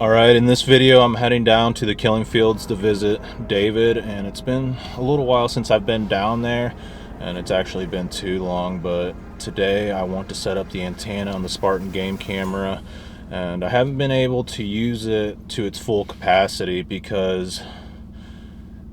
Alright, in this video I'm heading down to the killing fields to visit David, and it's been a little while since I've been down there, and it's actually been too long, but today I want to set up the antenna on the Spartan game camera, and I haven't been able to use it to its full capacity because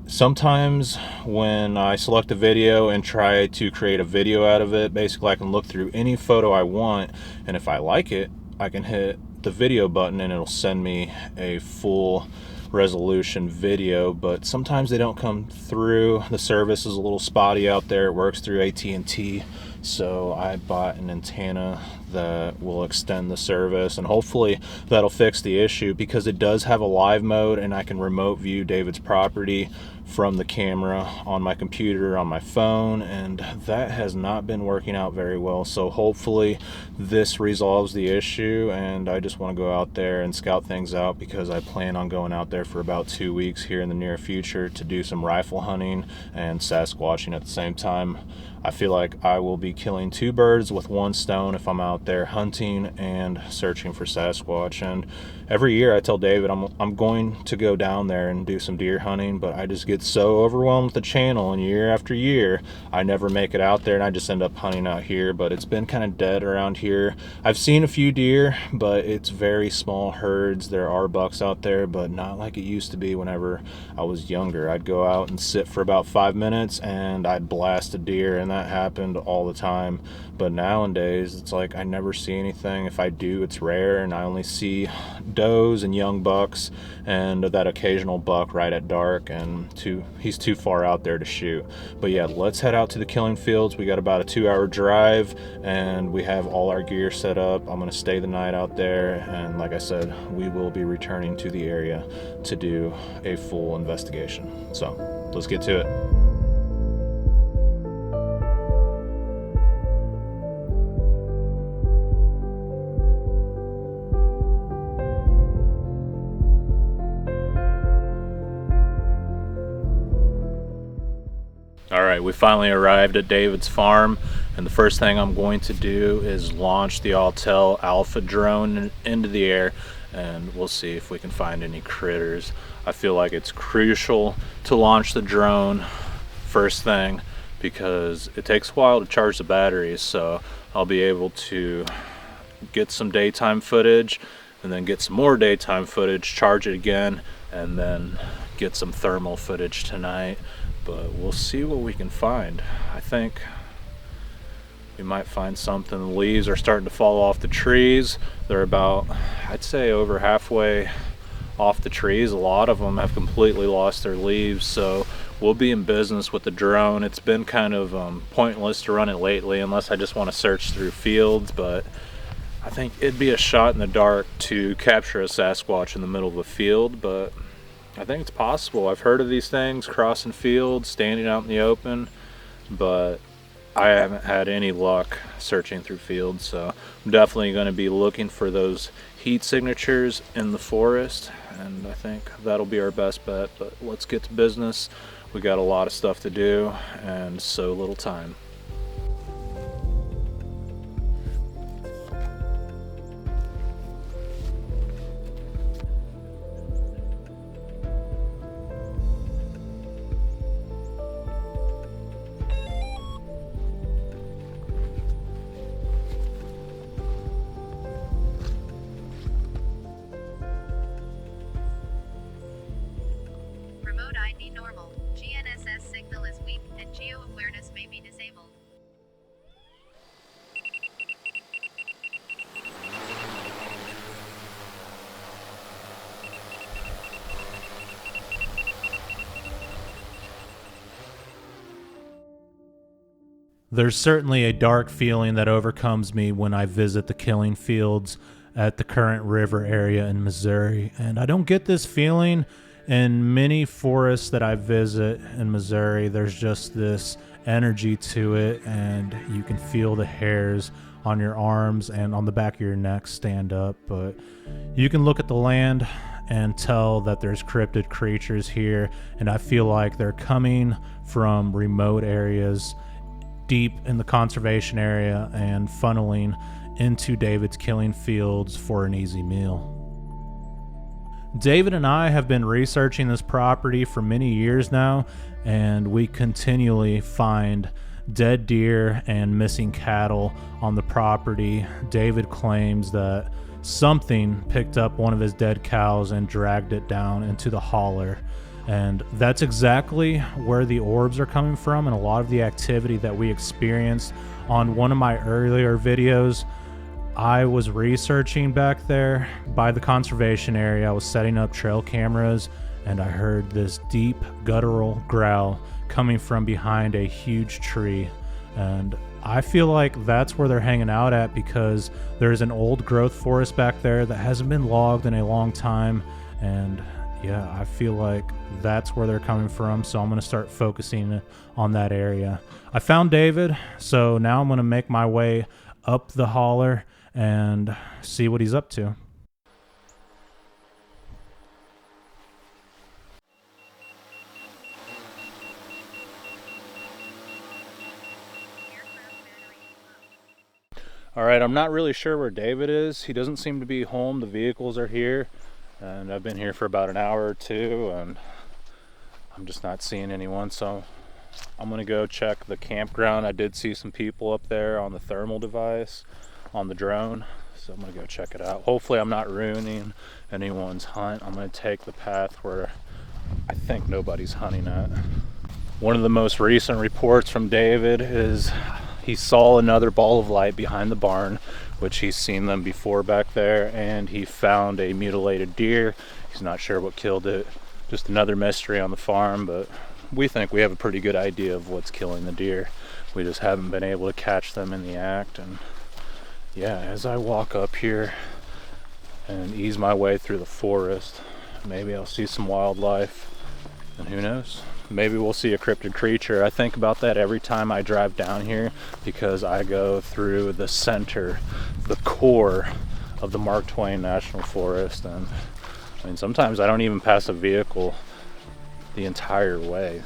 sometimes when I select a video and try to create a video out of it, basically I can look through any photo I want, and if I like it, I can hit the video button and it'll send me a full resolution video, but sometimes they don't come through. The service is a little spotty out there. It works through AT&T, so I bought an antenna that will extend the service, and hopefully that'll fix the issue, because it does have a live mode and I can remote view David's property from the camera on my computer, on my phone, and that has not been working out very well. So hopefully this resolves the issue, and I just want to go out there and scout things out, because I plan on going out there for about 2 weeks here in the near future to do some rifle hunting and Sasquatching at the same time. I feel like I will be killing two birds with one stone if I'm out there hunting and searching for Sasquatch. And every year I tell David I'm going to go down there and do some deer hunting, but I just get so overwhelmed with the channel, and year after year I never make it out there, and I just end up hunting out here. But it's been kind of dead around here. I've seen a few deer, but it's very small herds. There are bucks out there, but not like it used to be whenever I was younger. I'd go out and sit for about 5 minutes and I'd blast a deer, and that happened all the time. But nowadays it's like I never see anything. If I do, it's rare, and I only see does and young bucks and that occasional buck right at dark, and he's too far out there to shoot. But yeah, let's head out to the killing fields. We got about a 2-hour drive, and we have all our gear set up. I'm going to stay the night out there, and like I said, we will be returning to the area to do a full investigation. So let's get to it. Alright, we finally arrived at David's farm, and the first thing I'm going to do is launch the Autel Alpha drone into the air, and we'll see if we can find any critters. I feel like it's crucial to launch the drone first thing, because it takes a while to charge the batteries, so I'll be able to get some daytime footage, and then get some more daytime footage, charge it again, and then get some thermal footage tonight. But we'll see what we can find. I think we might find something. The leaves are starting to fall off the trees. They're about, I'd say, over halfway off the trees. A lot of them have completely lost their leaves, so we'll be in business with the drone. It's been kind of pointless to run it lately unless I just want to search through fields, but I think it'd be a shot in the dark to capture a Sasquatch in the middle of a field, but I think it's possible. I've heard of these things crossing fields, standing out in the open, but I haven't had any luck searching through fields, so I'm definitely going to be looking for those heat signatures in the forest, and I think that'll be our best bet. But let's get to business. We got a lot of stuff to do and so little time. Remote ID normal. GNSS signal is weak and geo-awareness may be disabled. There's certainly a dark feeling that overcomes me when I visit the killing fields at the Current River area in Missouri, and I don't get this feeling in many forests that I visit in Missouri. There's just this energy to it, and you can feel the hairs on your arms and on the back of your neck stand up. But you can look at the land and tell that there's cryptid creatures here, and I feel like they're coming from remote areas deep in the conservation area and funneling into David's killing fields for an easy meal. David and I have been researching this property for many years now, and we continually find dead deer and missing cattle on the property. David claims that something picked up one of his dead cows and dragged it down into the holler. And that's exactly where the orbs are coming from, and a lot of the activity that we experienced on one of my earlier videos. I was researching back there by the conservation area. I was setting up trail cameras, and I heard this deep guttural growl coming from behind a huge tree. And I feel like that's where they're hanging out at, because there's an old growth forest back there that hasn't been logged in a long time. And yeah, I feel like that's where they're coming from, so I'm going to start focusing on that area. I found David, so now I'm going to make my way up the holler and see what he's up to. All right, I'm not really sure where David is. He doesn't seem to be home. The vehicles are here, and I've been here for about an hour or two, and I'm just not seeing anyone, so I'm gonna go check the campground. I did see some people up there on the thermal device on the drone, so I'm gonna go check it out. Hopefully I'm not ruining anyone's hunt. I'm gonna take the path where I think nobody's hunting at. One of the most recent reports from David is he saw another ball of light behind the barn, which he's seen them before back there, and he found a mutilated deer. He's not sure what killed it. Just another mystery on the farm, but we think we have a pretty good idea of what's killing the deer. We just haven't been able to catch them in the act. And yeah, as I walk up here and ease my way through the forest, maybe I'll see some wildlife, and who knows, maybe we'll see a cryptid creature. I think about that every time I drive down here, because I go through the center, the core of the Mark Twain National Forest, and I mean, sometimes I don't even pass a vehicle the entire way,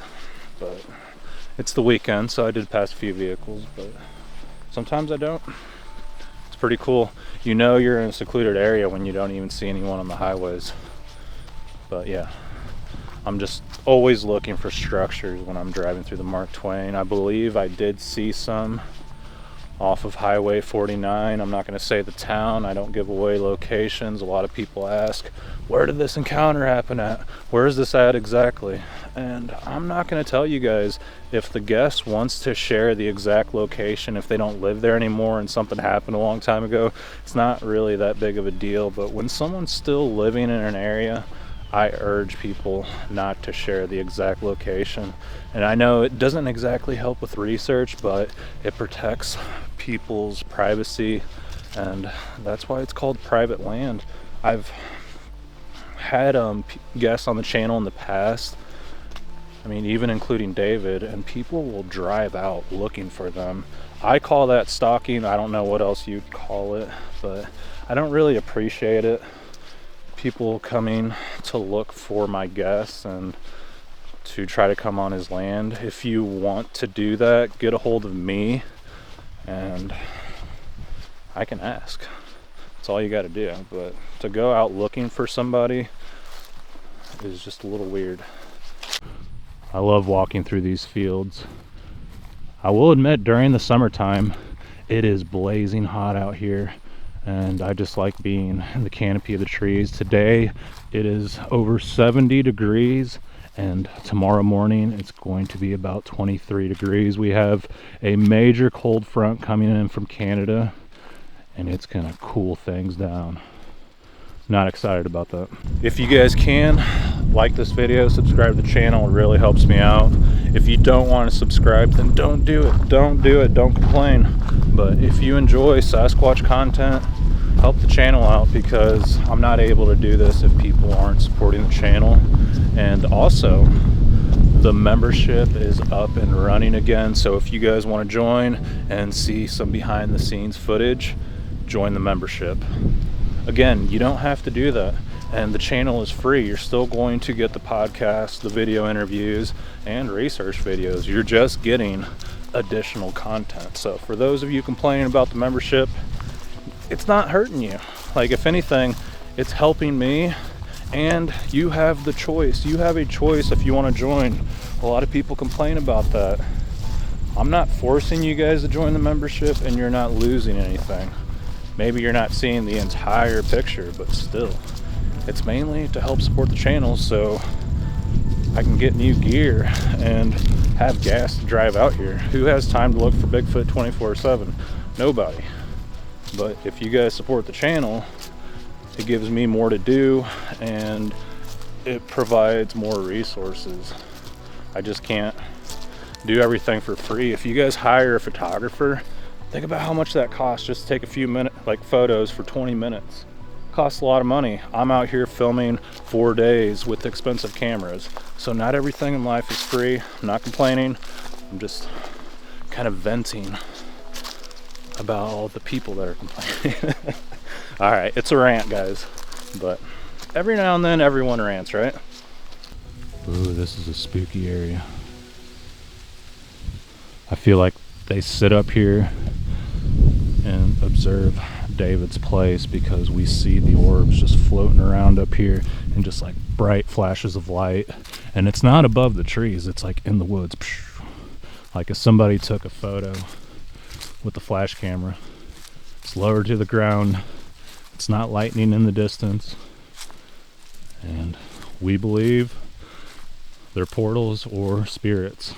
but it's the weekend, so I did pass a few vehicles, but sometimes I don't. It's pretty cool. You know you're in a secluded area when you don't even see anyone on the highways. But yeah, I'm just always looking for structures when I'm driving through the Mark Twain. I believe I did see some off of Highway 49. I'm not going to say the town. I don't give away locations. A lot of people ask, where did this encounter happen at? Where is this at exactly? And I'm not going to tell you guys. If the guest wants to share the exact location, if they don't live there anymore and something happened a long time ago, it's not really that big of a deal. But when someone's still living in an area, I urge people not to share the exact location. And I know it doesn't exactly help with research, but it protects people's privacy, and that's why it's called private land. I've had guests on the channel in the past, I mean, even including David, and people will drive out looking for them. I call that stalking. I don't know what else you'd call it, but I don't really appreciate it. People coming to look for my guests and to try to come on his land. If you want to do that, get a hold of me and I can ask. That's all you got to do. But to go out looking for somebody is just a little weird. I love walking through these fields. I will admit, during the summertime, it is blazing hot out here, and I just like being in the canopy of the trees. Today it is over 70 degrees, and tomorrow morning it's going to be about 23 degrees. We have a major cold front coming in from Canada, and it's gonna cool things down. Not excited about that. If you guys can, like this video, subscribe to the channel. It really helps me out. If you don't want to subscribe, then don't do it. Don't do it. Don't complain. But if you enjoy Sasquatch content, help the channel out, because I'm not able to do this if people aren't supporting the channel. And also, the membership is up and running again. So if you guys want to join and see some behind the scenes footage, join the membership. Again, you don't have to do that, and the channel is free. You're still going to get the podcast, the video interviews, and research videos. You're just getting additional content. So for those of you complaining about the membership, it's not hurting you. Like, if anything, it's helping me, And you have the choice. You have a choice if you want to join. A lot of people complain about that. I'm not forcing you guys to join the membership, and you're not losing anything. Maybe you're not seeing the entire picture, but still, it's mainly to help support the channel so I can get new gear and have gas to drive out here. Who has time to look for Bigfoot 24/7? Nobody. But if you guys support the channel, it gives me more to do and it provides more resources. I just can't do everything for free. If you guys hire a photographer, think about how much that costs just to take a few photos for 20 minutes. Costs a lot of money. I'm out here filming 4 days with expensive cameras. So not everything in life is free. I'm not complaining. I'm just kind of venting about all the people that are complaining. All right, it's a rant, guys. But every now and then, everyone rants, right? Ooh, this is a spooky area. I feel like they sit up here and observe David's place because we see the orbs just floating around up here and just like bright flashes of light. And it's not above the trees, it's like in the woods. Like if somebody took a photo with the flash camera. It's lower to the ground. It's not lightning in the distance. And we believe they're portals or spirits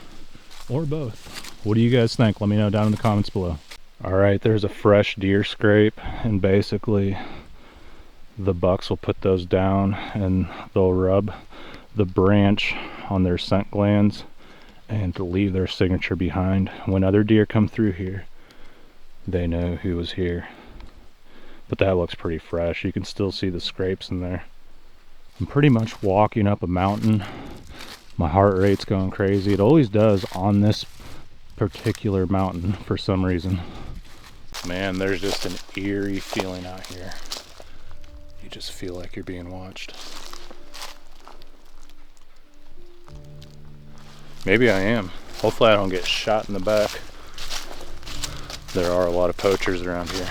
or both. What do you guys think? Let me know down in the comments below. All right, there's a fresh deer scrape, and basically the bucks will put those down and they'll rub the branch on their scent glands and to leave their signature behind. When other deer come through here, they know who was here. But that looks pretty fresh. You can still see the scrapes in there. I'm pretty much walking up a mountain. My heart rate's going crazy. It always does on this particular mountain for some reason. Man, there's just an eerie feeling out here. You just feel like you're being watched. Maybe I am. Hopefully I don't get shot in the back. There are a lot of poachers around here.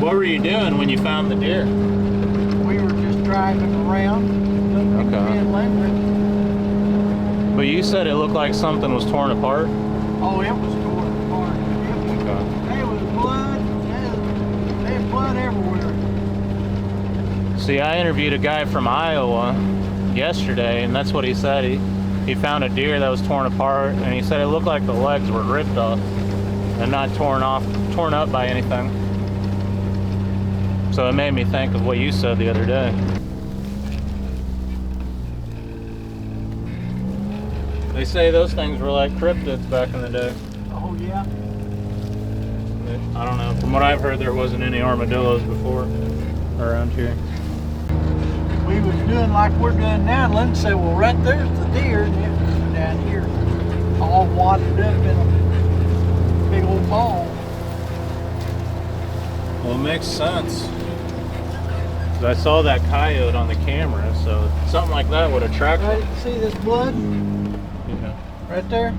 What were you doing when you found the deer? We were just driving around. Okay. And But you said it looked like something was torn apart? oh, it was torn apart. There was blood. There was blood everywhere. See, I interviewed a guy from Iowa yesterday, and that's what he said. He found a deer that was torn apart, and he said it looked like the legs were ripped off and not torn up by anything. So it made me think of what you said the other day. They say those things were like cryptids back in the day. Oh, yeah. I don't know. From what I've heard, there wasn't any armadillos before around here. We was doing like we're doing now. And Linda said, well, right there's the deer. And it was down here, all wadded up in a big old ball. Well, it makes sense. I saw that coyote on the camera, so something like that would attract Right, them. see this blood? Yeah. Right there?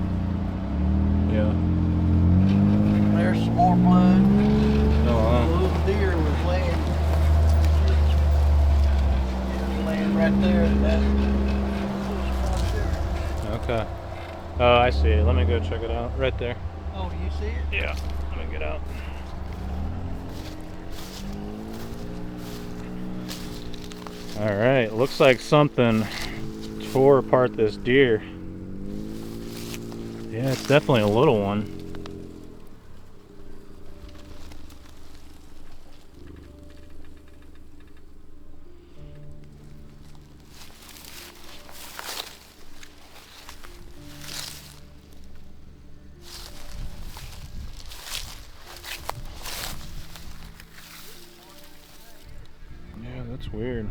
Yeah. There's some more blood. Oh, The little deer was laying. It was laying right there. okay. Oh, I see it. Let me go check it out. Right there. Oh, you see it? Yeah. Let me get out. All right. Looks like something tore apart this deer. Yeah, it's definitely a little one. Yeah, that's weird.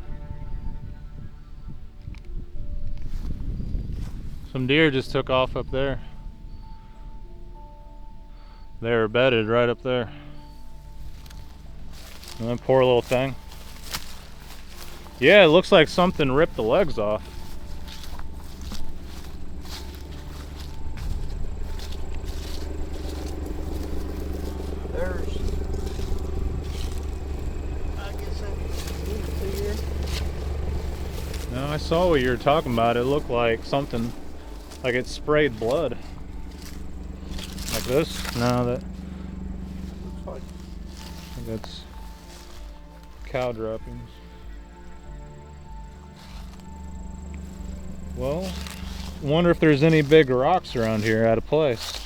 Some deer just took off up there. They were bedded right up there. And that poor little thing. Yeah, it looks like something ripped the legs off. I guess I can see here. saw what you were talking about. It looked like something, like it sprayed blood. Like this? No, that. Looks like I think that's cow droppings. Well, wonder if there's any big rocks around here out of place.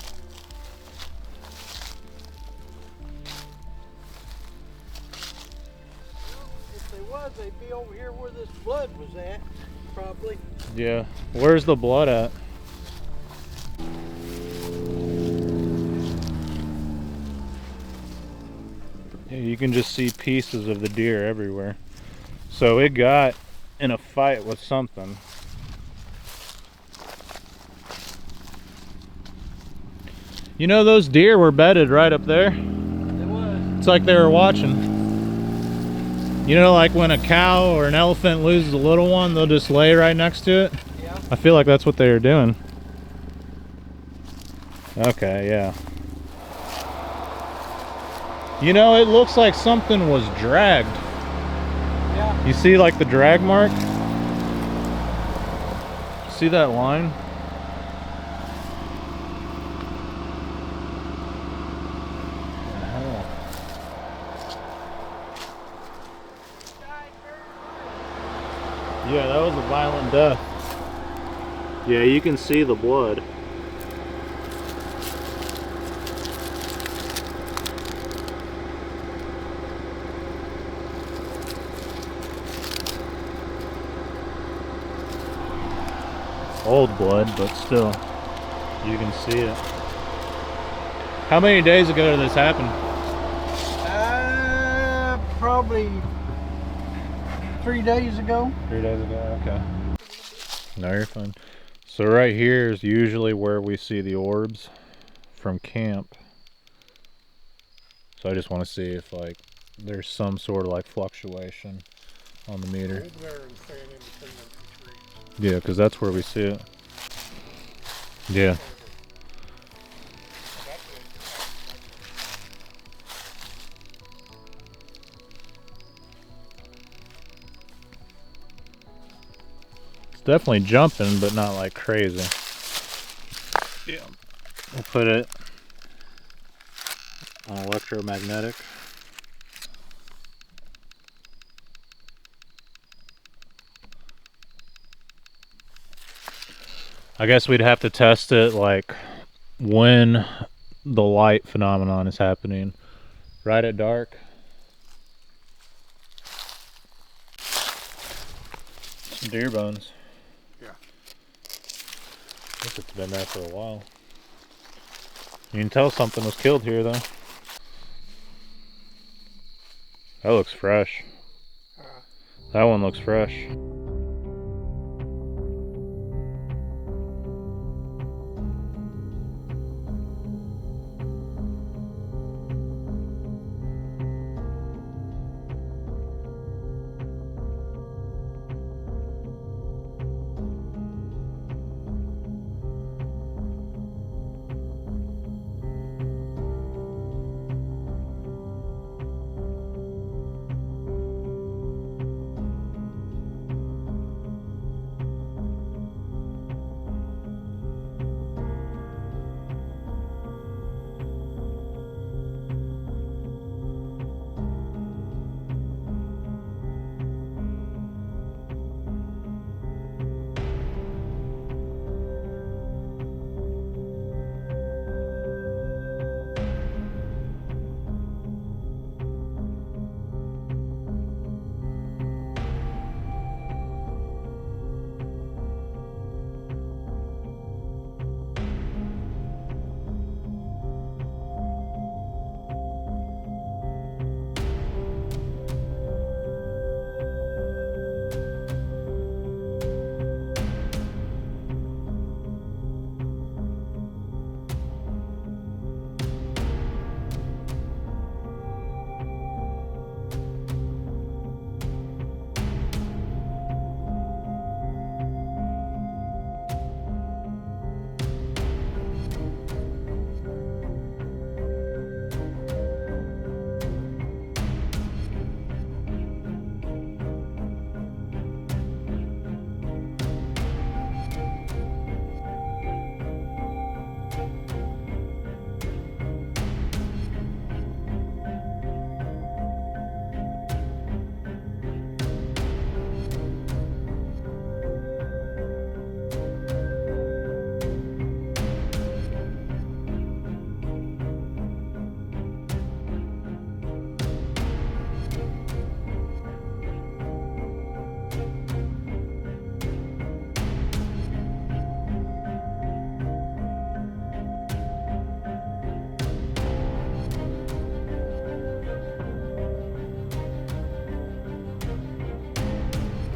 if they was, they'd be over here where this blood was at, probably. Yeah. Where's the blood at? Yeah, you can just see pieces of the deer everywhere. So it got in a fight with something. You know, those deer were bedded right up there. It was. It's like they were watching. You know, like when a cow or an elephant loses a little one, they'll just lay right next to it. Yeah. I feel like that's what they were doing. Okay, yeah. You know, it looks like something was dragged. Yeah. You see like the drag mark? See that line? Yeah, that was a violent death. Yeah, you can see the blood. Old blood, but still, you can see it. How many days ago did this happen? Probably 3 days ago. 3 days ago, okay. No, you're fine. So right here is usually where we see the orbs from camp. So I just want to see if like there's some sort of like fluctuation on the meter. Hold there and stand in between the trees. Yeah, because that's where we see it. Yeah. It's definitely jumping, but not like crazy. Yeah. We'll put it on electromagnetic. I guess we'd have to test it like when the light phenomenon is happening. Right at dark. Some deer bones. Yeah. I guess it's been there for a while. You can tell something was killed here though. That looks fresh. That one looks fresh.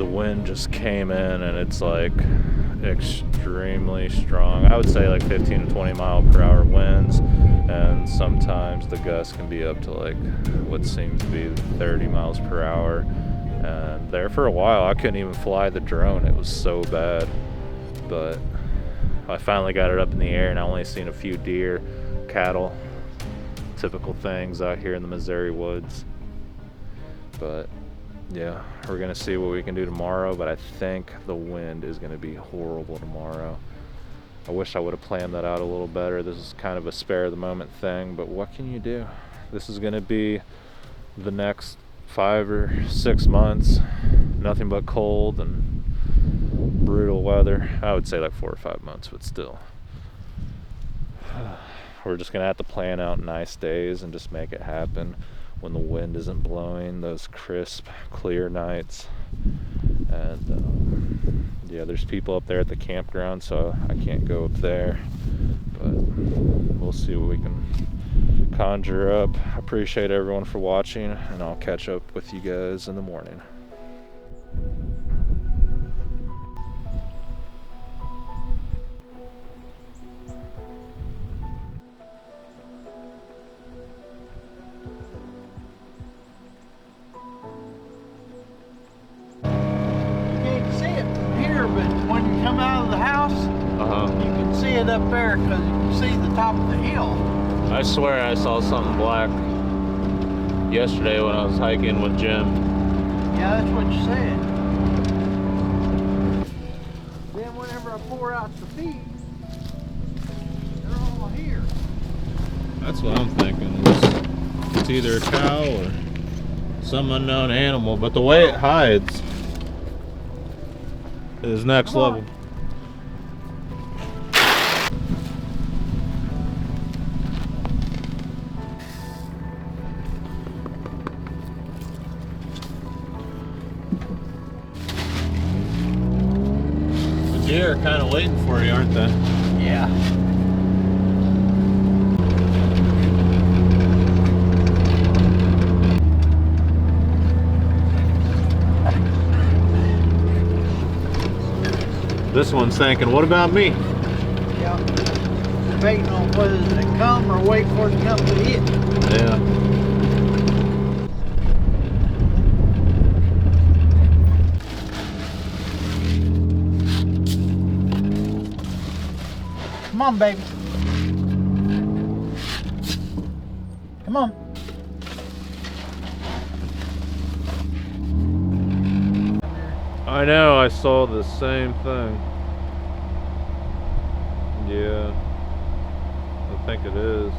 the wind just came in and it's like extremely strong. I would say like 15 to 20 mile per hour winds, and sometimes the gusts can be up to like what seems to be 30 miles per hour. And there for a while I couldn't even fly the drone, it was so bad. But I finally got it up in the air and I only seen a few deer, cattle, typical things out here in the Missouri woods. But yeah, we're gonna see what we can do tomorrow, but I think the wind is gonna be horrible tomorrow. I wish I would have planned that out a little better. This is kind of a spare of the moment thing, but what can you do? This is gonna be the next 5 or 6 months. Nothing but cold and brutal weather. I would say like 4 or 5 months, but still. We're just gonna have to plan out nice days and just make it happen when the wind isn't blowing, those crisp, clear nights. And yeah, there's people up there at the campground, so I can't go up there, but we'll see what we can conjure up. I appreciate everyone for watching, and I'll catch up with you guys in the morning. You can see it up there because you can see the top of the hill. I swear I saw something black yesterday when I was hiking with Jim. Yeah, that's what you said. Then whenever I pour out the feed, they're all here. That's what I'm thinking. It's either a cow or some unknown animal, but the way it hides is next level. Deer are kind of waiting for you, aren't they? Yeah. This one's thinking, what about me? Yeah. Debating on whether to come or wait for it to come to it. Yeah. Come on, baby. Come on. I know, I saw the same thing. Yeah. I think it is.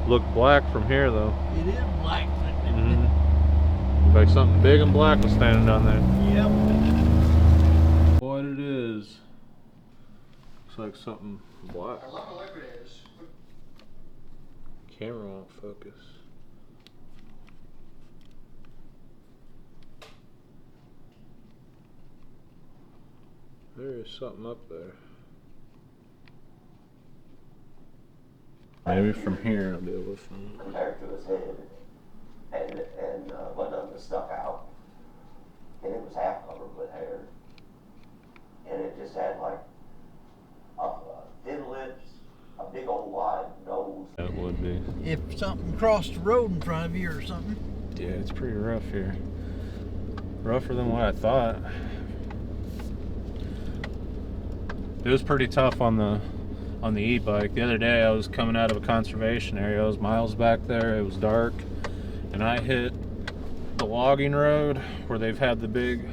Look black from here though. It is black. Mm-hmm. Like something big and black was standing down there. Yep. What it is. Looks like something black. Camera won't focus. There is something up there. Maybe from here I'll be able to find it. Compared to his head, and one of them was stuck out, and it was half covered with hair, and it just had like thin lips, a big old wide nose. That would be. If something crossed the road in front of you or something. Yeah, it's pretty rough here. Rougher than what I thought. It was pretty tough on the e-bike. The other day I was coming out of a conservation area. I was miles back there. It was dark, and I hit the logging road where they've had the big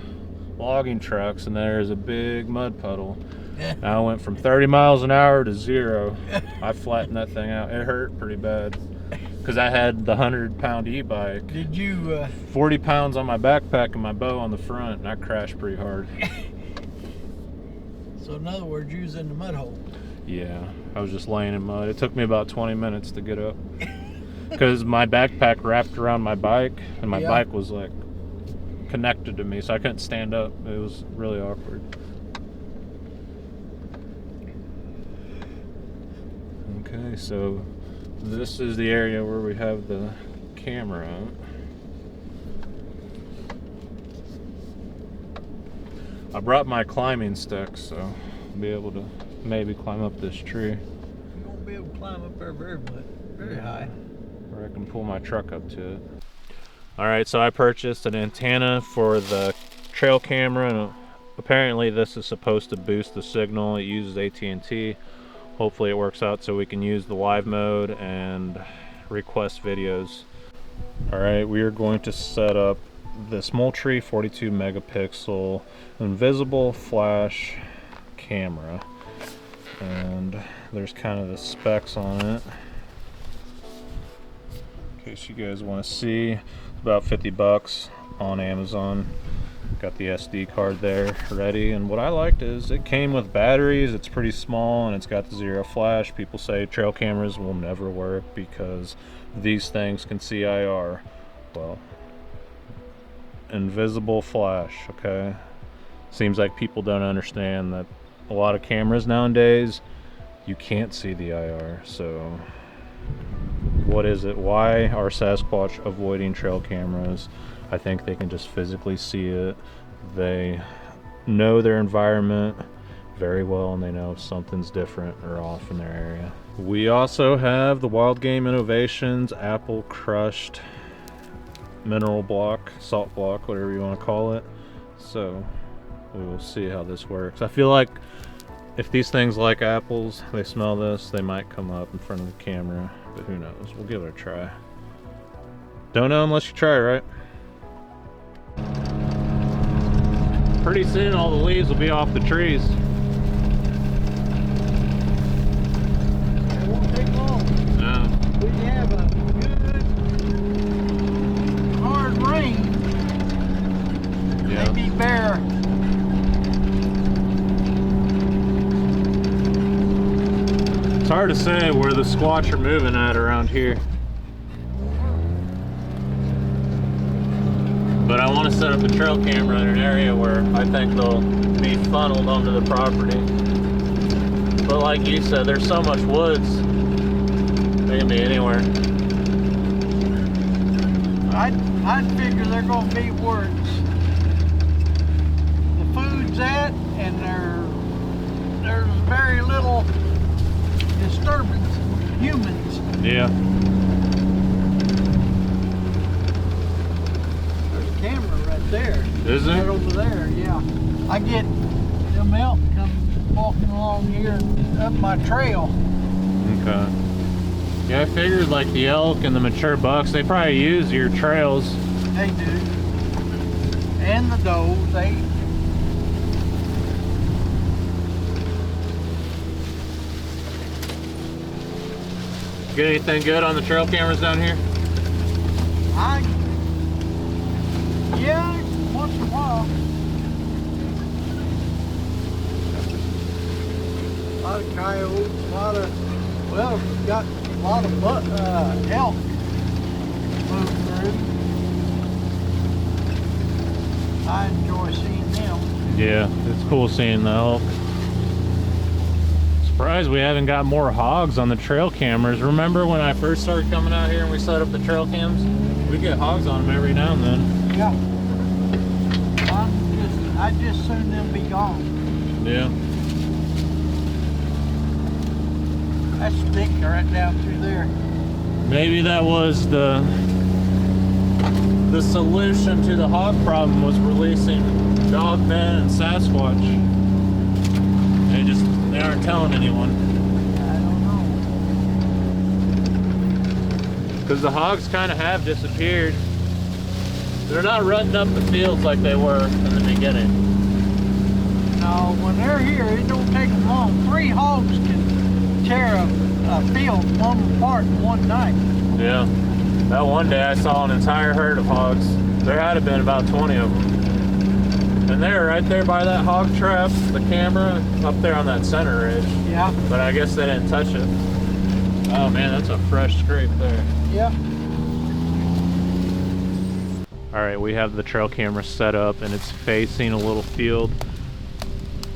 logging trucks, and there's a big mud puddle. And I went from 30 miles an hour to 0. I flattened that thing out. It hurt pretty bad because I had the 100-pound e-bike. Did you 40 pounds on my backpack and my bow on the front, and I crashed pretty hard. So in other words, you was in the mud hole. Yeah, I was just laying in mud. It took me about 20 minutes to get up because my backpack wrapped around my bike, and my bike was like connected to me, so I couldn't stand up. It was really awkward. Okay, so this is the area where we have the camera out. I brought my climbing stick, so I'll be able to maybe climb up this tree. You won't be able to climb up there very high. Or I can pull my truck up to it. Alright, so I purchased an antenna for the trail camera, and apparently this is supposed to boost the signal. It uses AT&T. Hopefully it works out so we can use the live mode and request videos. Alright, we are going to set up this Moultrie 42 megapixel invisible flash camera, and there's kind of the specs on it in case you guys want to see. It's about 50 bucks on Amazon. Got the SD card there ready, and what I liked is it came with batteries. It's pretty small and it's got the zero flash. People say trail cameras will never work because these things can see IR. Well, invisible flash, okay? Seems like people don't understand that a lot of cameras nowadays, you can't see the IR. So what is it? Why are Sasquatch avoiding trail cameras? I think they can just physically see it. They know their environment very well, and they know if something's different or off in their area. We also have the Wild Game Innovations apple crushed mineral block, salt block, whatever you want to call it. So we will see how this works. I feel like if these things like apples, they smell this, they might come up in front of the camera, but who knows? We'll give it a try. Don't know unless you try, right? Pretty soon all the leaves will be off the trees. It won't take long. We have a good hard rain. Yeah. They'd be bare. It's hard to say where the Squatch are moving at around here. But I want to set up a trail camera in an area where I think they'll be funneled onto the property. But like you said, there's so much woods. They can be anywhere. I'd figure they're gonna be where the food's at, and there's very little disturbance from humans. Yeah. There's a camera right there. Is there? Right over there, yeah. I get them elk come walking along here and up my trail. Okay. Yeah, I figured like the elk and the mature bucks, they probably use your trails. They do. And the does, they. Get anything good on the trail cameras down here? Yeah, once in a while. A lot of coyotes, well, we've got a lot of elk move through. I enjoy seeing them. Yeah, it's cool seeing the elk. Surprised we haven't got more hogs on the trail cameras. Remember when I first started coming out here and we set up the trail cams? We get hogs on them every now and then. Yeah. I'd just soon them be gone. Yeah. That's thick right down through there. Maybe that was the solution to the hog problem, was releasing dog men and Sasquatch. They aren't telling anyone. I don't know. Because the hogs kind of have disappeared. They're not rutting up the fields like they were in the beginning. No, when they're here, it don't take them long. 3 hogs can tear a field plumb apart in one night. Yeah. That one day I saw an entire herd of hogs. There had to have been about 20 of them. And they were right there by that hog trap, the camera, up there on that center ridge. Yeah. But I guess they didn't touch it. Oh man, that's a fresh scrape there. Yeah. Alright, we have the trail camera set up and it's facing a little field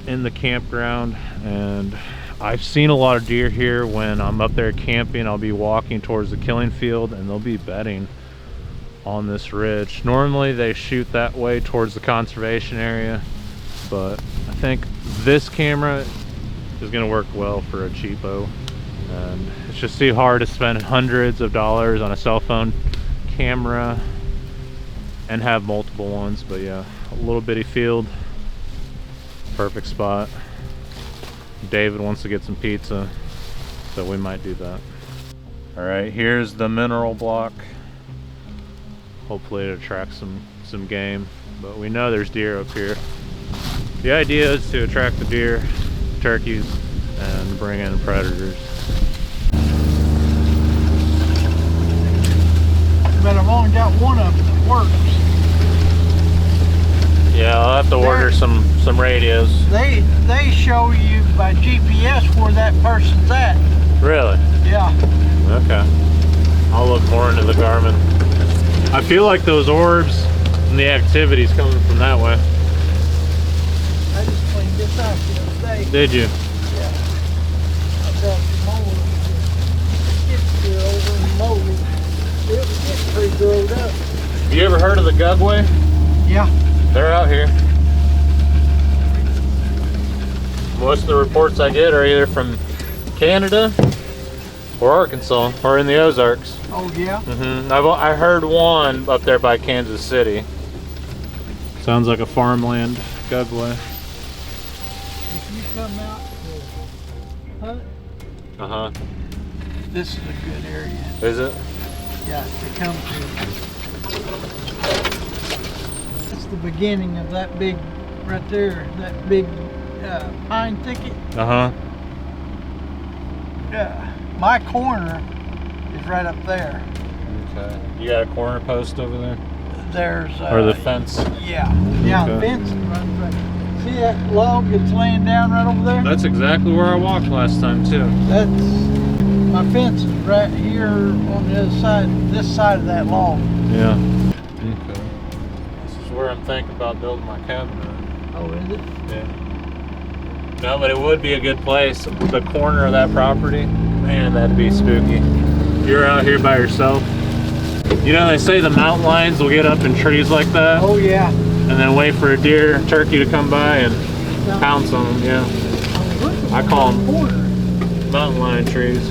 in the campground, and I've seen a lot of deer here. When I'm up there camping, I'll be walking towards the killing field and they'll be bedding on this ridge. Normally they shoot that way towards the conservation area, but I think this camera is gonna work well for a cheapo. And it's just too hard to spend hundreds of dollars on a cell phone camera and have multiple ones. But yeah, a little bitty field, perfect spot. David wants to get some pizza, so we might do that. All right, here's the mineral block. Hopefully it attracts some game, but we know there's deer up here. The idea is to attract the deer, turkeys, and bring in predators. But I've only got one of them that works. Yeah, I'll have to order some radios. They show you by GPS where that person's at. Really? Yeah. Okay. I'll look more into the Garmin. I feel like those orbs and the activity's coming from that way. I just cleaned this out the other day. Did you? Yeah. I brought some mold. Skid steer over and mold. It was getting pretty growed up. You ever heard of the Gugway? Yeah. They're out here. Most of the reports I get are either from Canada or Arkansas or in the Ozarks. Oh yeah? I heard one up there by Kansas City. Sounds like a farmland Gugway. If you come out to hunt, this is a good area. Is it? Yeah, to come to. It's the beginning of that big, right there, that big pine thicket. Yeah. My corner is right up there. Okay. You got a corner post over there? There's Or the fence? Yeah. Yeah, the Okay. fence runs right. See that log that's laying down right over there? That's exactly where I walked last time too. That's my fence is right here on the other side, this side of that log. Yeah. Okay. This is where I'm thinking about building my cabin at. Oh, is it? Yeah. No, but it would be a good place. The corner of that property, man, that'd be spooky. You're out here by yourself. You know, they say the mountain lions will get up in trees like that Oh yeah. and then wait for a deer, turkey to come by and pounce on them. Yeah. I call them Corner. mountain lion trees.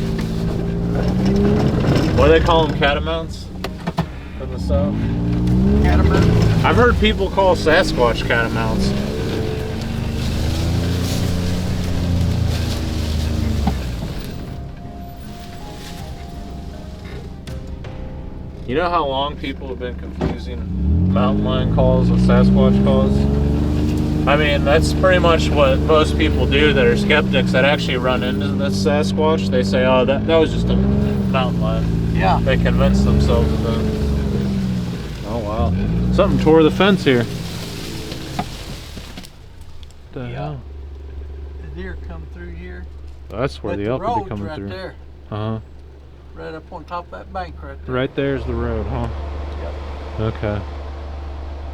What do they call them? Catamounts? From the south? Catamount. I've heard people call Sasquatch catamounts. You know how long people have been confusing mountain lion calls with Sasquatch calls? I mean, that's pretty much what most people do that are skeptics that actually run into this Sasquatch. They say, oh, that was just a mountain lion. Yeah. They convince themselves of that. Oh, wow. Something tore the fence here. What the hell? The deer come through here. That's where But the elk will be road's coming right through. there. Uh-huh. Right up on top of that bank right there. Right there's the road, huh? Yep. Okay.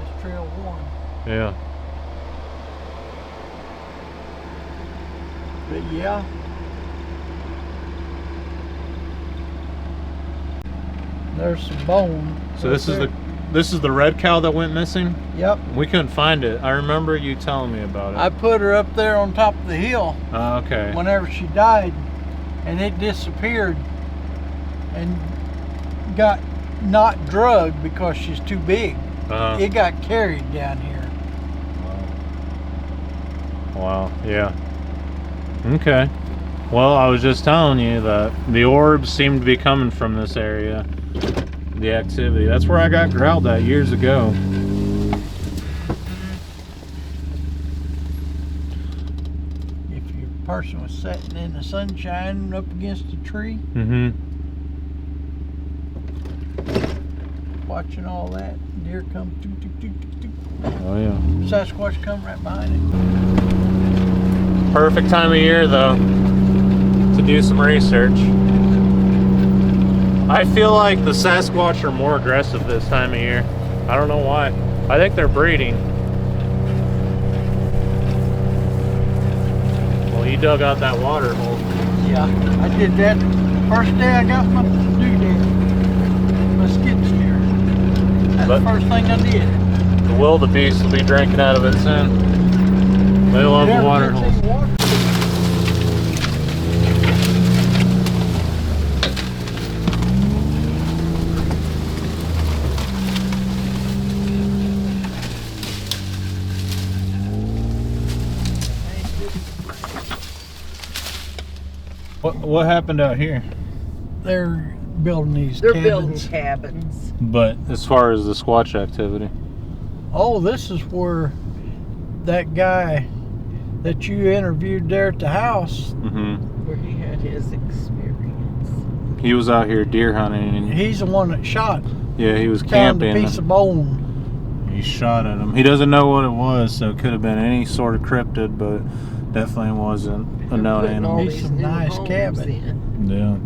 It's trail 1. Yeah. But yeah. There's some bone. So right there. this is the red cow that went missing? Yep. We couldn't find it. I remember you telling me about it. I put her up there on top of the hill Okay. whenever she died, and it disappeared and got not drugged because she's too big. It got carried down here. Wow. Yeah. Okay. Well, I was just telling you that the orbs seem to be coming from this area. The activity. That's where I got growled at years ago. If your person was sitting in the sunshine up against a tree, watching all that, deer come, toot, toot, toot, toot, toot. Oh yeah. Sasquatch come right behind it. Perfect time of year though to do some research. I feel like the Sasquatch are more aggressive this time of year. I don't know why. I think they're breeding. Well, you dug out that water hole. Yeah, I did that the first day I got my doodad, my skid steer. That's But- the first thing I did. The wildebeest will be drinking out of it soon. They love Never water gets holes. any water. What happened out here? They're building these They're cabins. building cabins. But as far as the Squatch activity. Oh, this is where that guy that you interviewed there at the house, Mm-hmm. Where he had his experience. He was out here deer hunting. And he's the one that shot. yeah, he was Found a camping. piece of bone. He shot at him. He doesn't know what it was, so it could have been any sort of cryptid, but definitely wasn't a known Putting all animal. These these some new nice homes cabin. in. Yeah.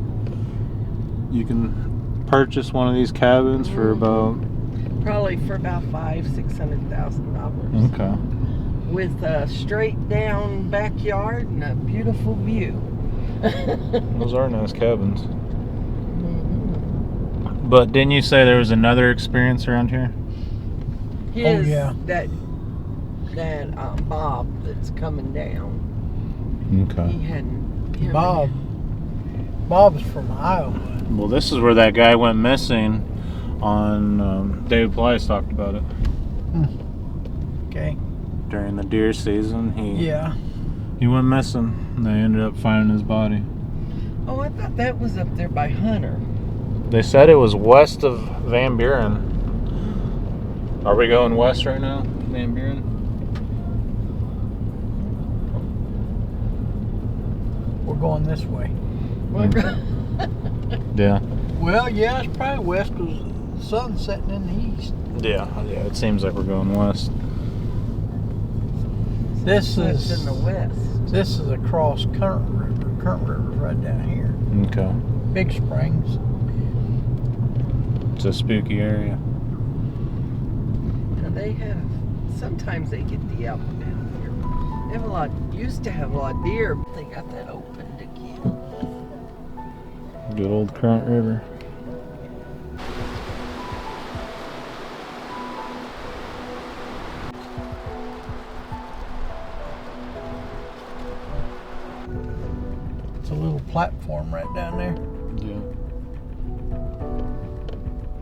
You can purchase one of these cabins for about. Probably for about $500,000-$600,000. Okay. With a straight down backyard and a beautiful view. Those are nice cabins. But didn't you say there was another experience around here? His, yeah. That Bob that's coming down. Okay. He hadn't. him- Bob's from Iowa. Well, this is where that guy went missing on David Plies talked about it. Okay. During the deer season, Yeah. he went missing. And they ended up finding his body. Oh, I thought that was up there by Hunter. They said it was west of Van Buren. Are we going west right now, Van Buren? We're going this way. Yeah. Well, yeah, it's probably west because the sun's setting in the east. Yeah, it seems like we're going west. This It's is in the west. This is across Current River. Current River's right down here. Okay. Big Springs. It's a spooky area. Now they have. Sometimes they get the elk down here. They have a lot. Used to have a lot of deer, but they got that opened again. Good old Current River. It's a little platform right down there. Yeah.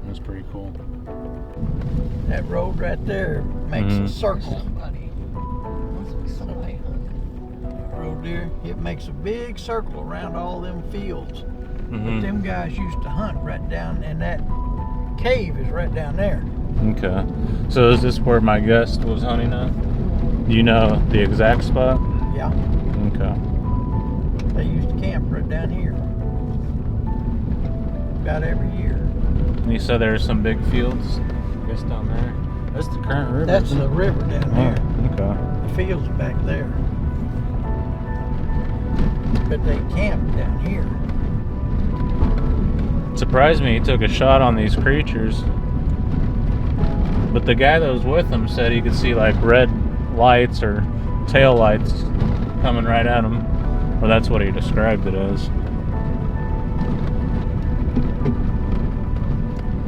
That's pretty cool. That road right there makes a circle. Somebody. Must be somebody hunting. That road there, it makes a big circle around all them fields. But Mm-hmm. them guys used to hunt right down, and that cave is right down there. Okay. So is this where my guest was hunting at? Do you know the exact spot? Yeah, Okay. they used to camp right down here. About every year. And you said there are some big fields, I guess, down there. That's the Current River. That's the river down there. Oh, okay. The field's back there. But they camped down here. Surprised me he took a shot on these creatures. But the guy that was with him said he could see like red lights or tail lights coming right at him. Or that's what he described it as.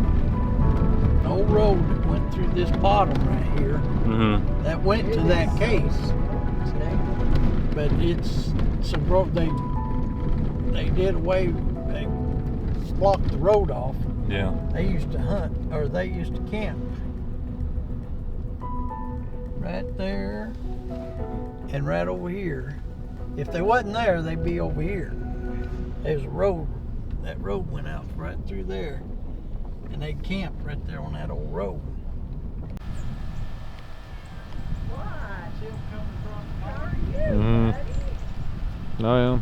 An old road that went through this bottom right here Mm-hmm. that went to that cave. What's that? But it's a road they did away, they blocked the road off. Yeah. They used to hunt, or they used to camp right there and right over here. If they wasn't there, they'd be over here. There's a road. That road went out right through there, and they camped right there on that old road. What? How are you, Mm-hmm. buddy? Oh yeah.